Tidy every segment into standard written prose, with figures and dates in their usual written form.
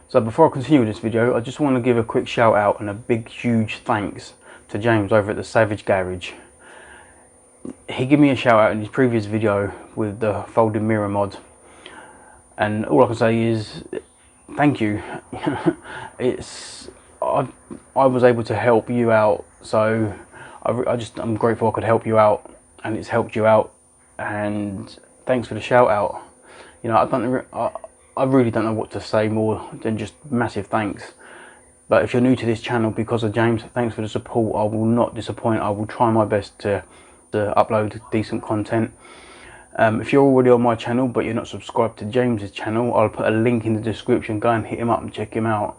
So before I continue this video, I just want to give a quick shout out and a big huge thanks to James over at the Savage Garage. He gave me a shout out in his previous video with the folding mirror mod, and all I can say is thank you. I was able to help you out, so I'm grateful I could help you out, and it's helped you out, and thanks for the shout out. You know, I really don't know what to say more than just massive thanks. But if you're new to this channel because of James, thanks for the support. I will not disappoint. I will try my best to upload decent content. If you're already on my channel but you're not subscribed to James's channel, I'll put a link in the description. Go and hit him up and check him out.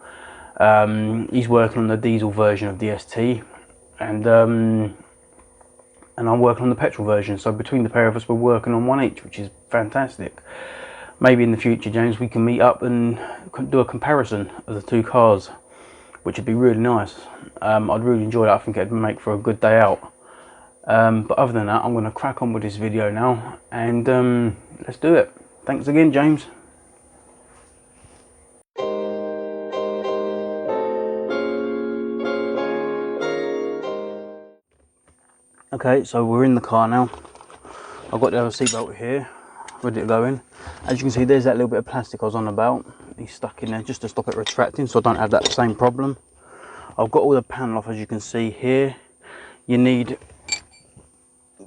He's working on the diesel version of the ST, and I'm working on the petrol version. So between the pair of us, we're working on one each, which is fantastic. Maybe in the future, James, we can meet up and do a comparison of the two cars, which would be really nice. I'd really enjoy that. I think it'd make for a good day out. But other than that, I'm going to crack on with this video now, and let's do it. Thanks again, James. Okay, so we're in the car now. I've got the other seatbelt here, ready to go in. As you can see, there's that little bit of plastic I was on about. He's stuck in there just to stop it retracting, so I don't have that same problem. I've got all the panel off, as you can see here. You need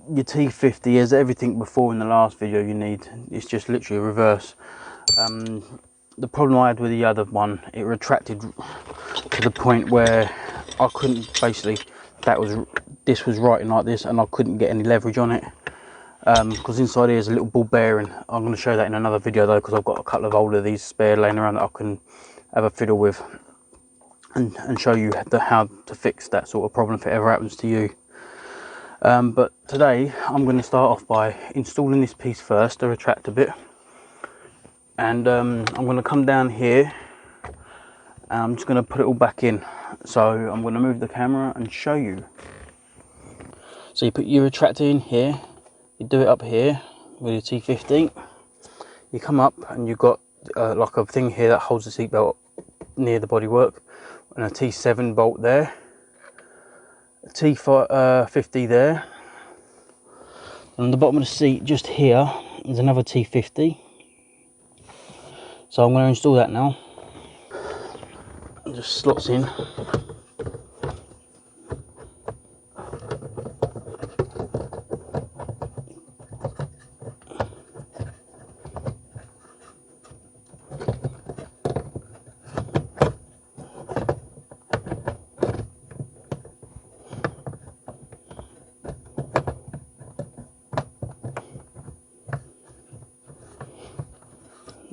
your T50, there's everything before in the last video you need. It's just literally a reverse. The problem I had with the other one, it retracted to the point where I couldn't, basically, this was writing like this and I couldn't get any leverage on it. Because inside here is a little ball bearing. I'm going to show that in another video though, because I've got a couple of old of these spare laying around that I can have a fiddle with and show you how to fix that sort of problem if it ever happens to you. But today I'm going to start off by installing this piece first, the retractor bit, and I'm going to come down here and I'm just going to put it all back in. So I'm going to move the camera and show you. So you put your retractor in here, you do it up here with your T50, you come up and you've got like a thing here that holds the seatbelt near the bodywork, and a T7 bolt there, a T50 there, and on the bottom of the seat just here is another T50. So I'm going to install that now. It just slots in.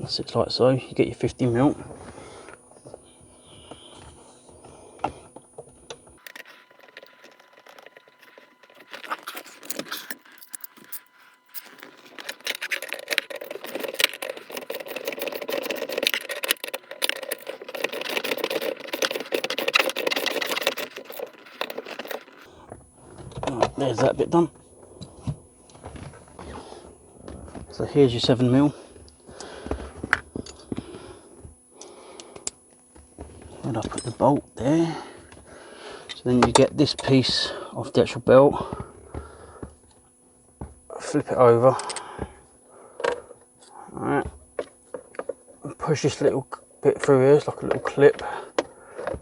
Sits like so. You get your 50mm. Right, there's that bit done. So here's your 7mm. And I'll put the bolt there. So then you get this piece off the actual belt, flip it over, alright, push this little bit through here, it's like a little clip,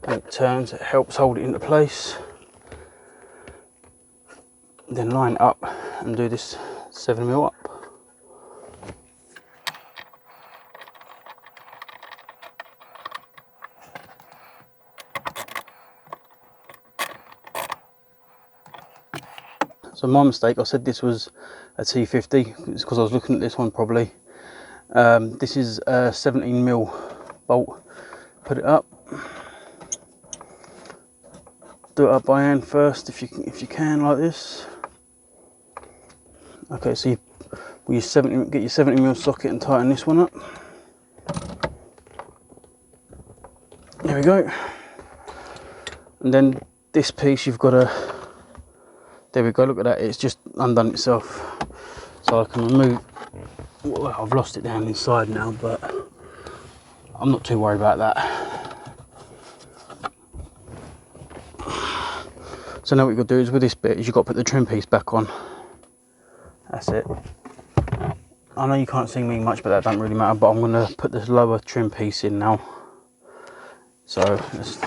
and it turns, it helps hold it into place. Then line it up and do this 7mm up. So my mistake, I said this was a T50, it's because I was looking at this one probably. This is a 17mm bolt. Put it up. Do it up by hand first if you can, like this. Okay, so get your 70mm socket and tighten this one up. There we go. And then this piece you've got to, there we go, look at that, it's just undone itself. So I can remove, well, I've lost it down inside now, but I'm not too worried about that. So now what you've got to do is with this bit is you've got to put the trim piece back on. That's it. I know you can't see me much, but that doesn't really matter, but I'm going to put this lower trim piece in now. So let's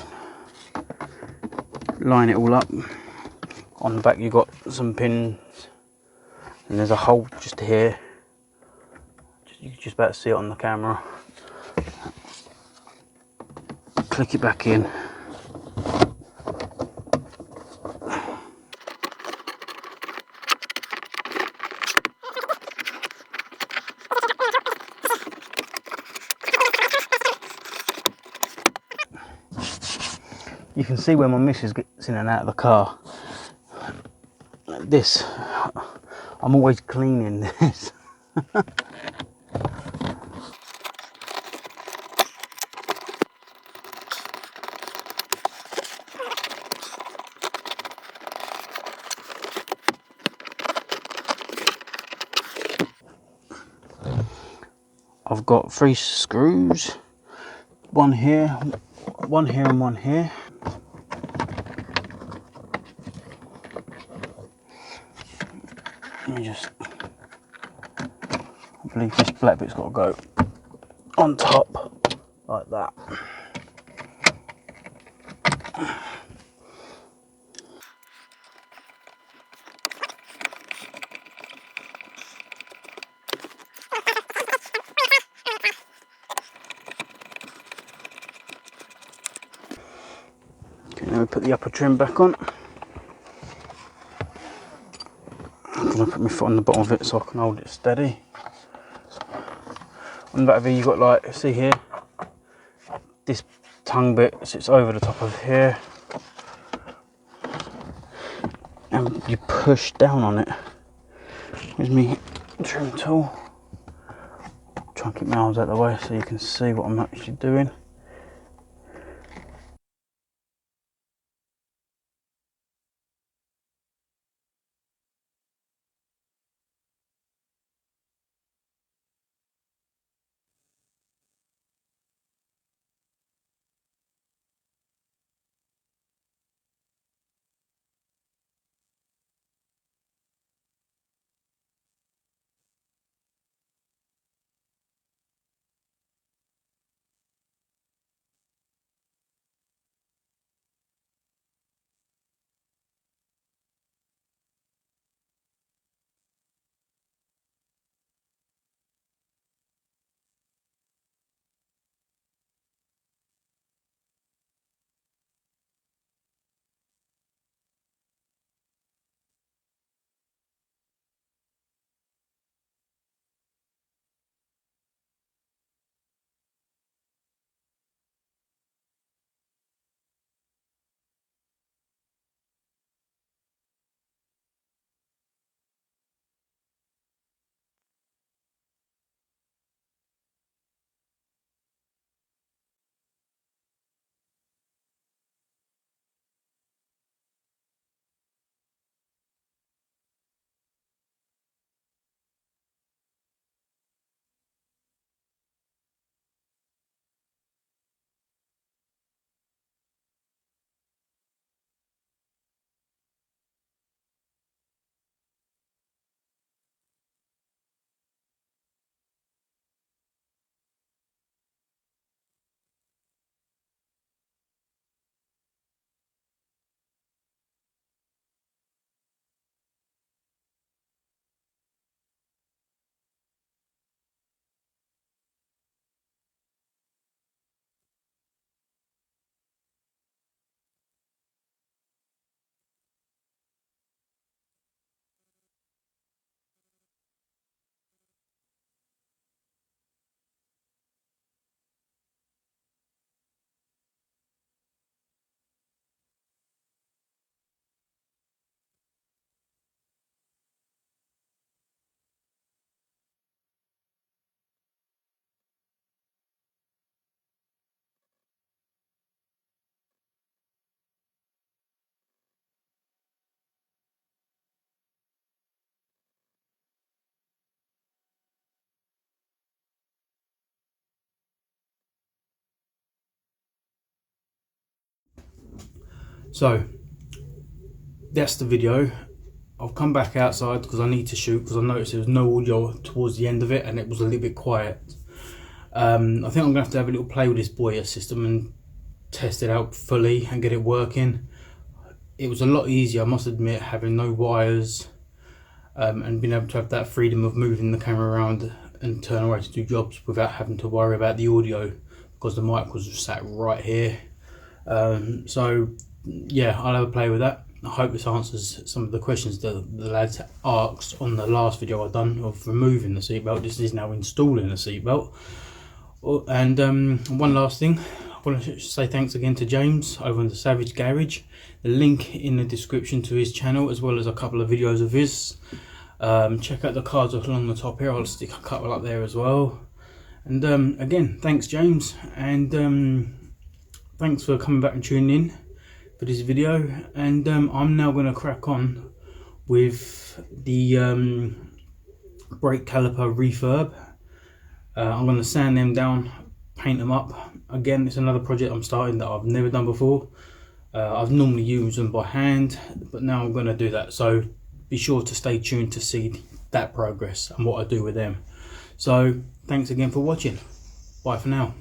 line it all up. On the back you've got some pins, and there's a hole just here. You can just about see it on the camera. Click it back in. You can see where my missus gets in and out of the car. This, I'm always cleaning this. I've got 3 screws, one here, one here and one here. Let me just, I believe this black bit's got to go on top, like that. Okay, now we put the upper trim back on. I'm going to put my foot on the bottom of it so I can hold it steady. On the back of here you've got, like, see here, this tongue bit sits over the top of here, and you push down on it. Here's my trim tool. Try and keep my arms out of the way so you can see what I'm actually doing. So that's the video. I've come back outside because I need to shoot, because I noticed there was no audio towards the end of it and it was a little bit quiet. I think I'm going to have a little play with this Boyer system and test it out fully and get it working. It was a lot easier, I must admit, having no wires and being able to have that freedom of moving the camera around and turn away to do jobs without having to worry about the audio, because the mic was sat right here. So yeah, I'll have a play with that. I hope this answers some of the questions that the lads asked on the last video I've done of removing the seatbelt. This is now installing the seatbelt. And one last thing, I want to say thanks again to James over on the Savage Garage. The link in the description to his channel, as well as a couple of videos of his. Check out the cards along the top here, I'll stick a couple up there as well. And again, thanks James, and thanks for coming back and tuning in for this video. And I'm now going to crack on with the brake caliper refurb. I'm going to sand them down, paint them up. Again, it's another project I'm starting that I've never done before. I've normally used them by hand, but now I'm going to do that. So be sure to stay tuned to see that progress and what I do with them. So thanks again for watching. Bye for now.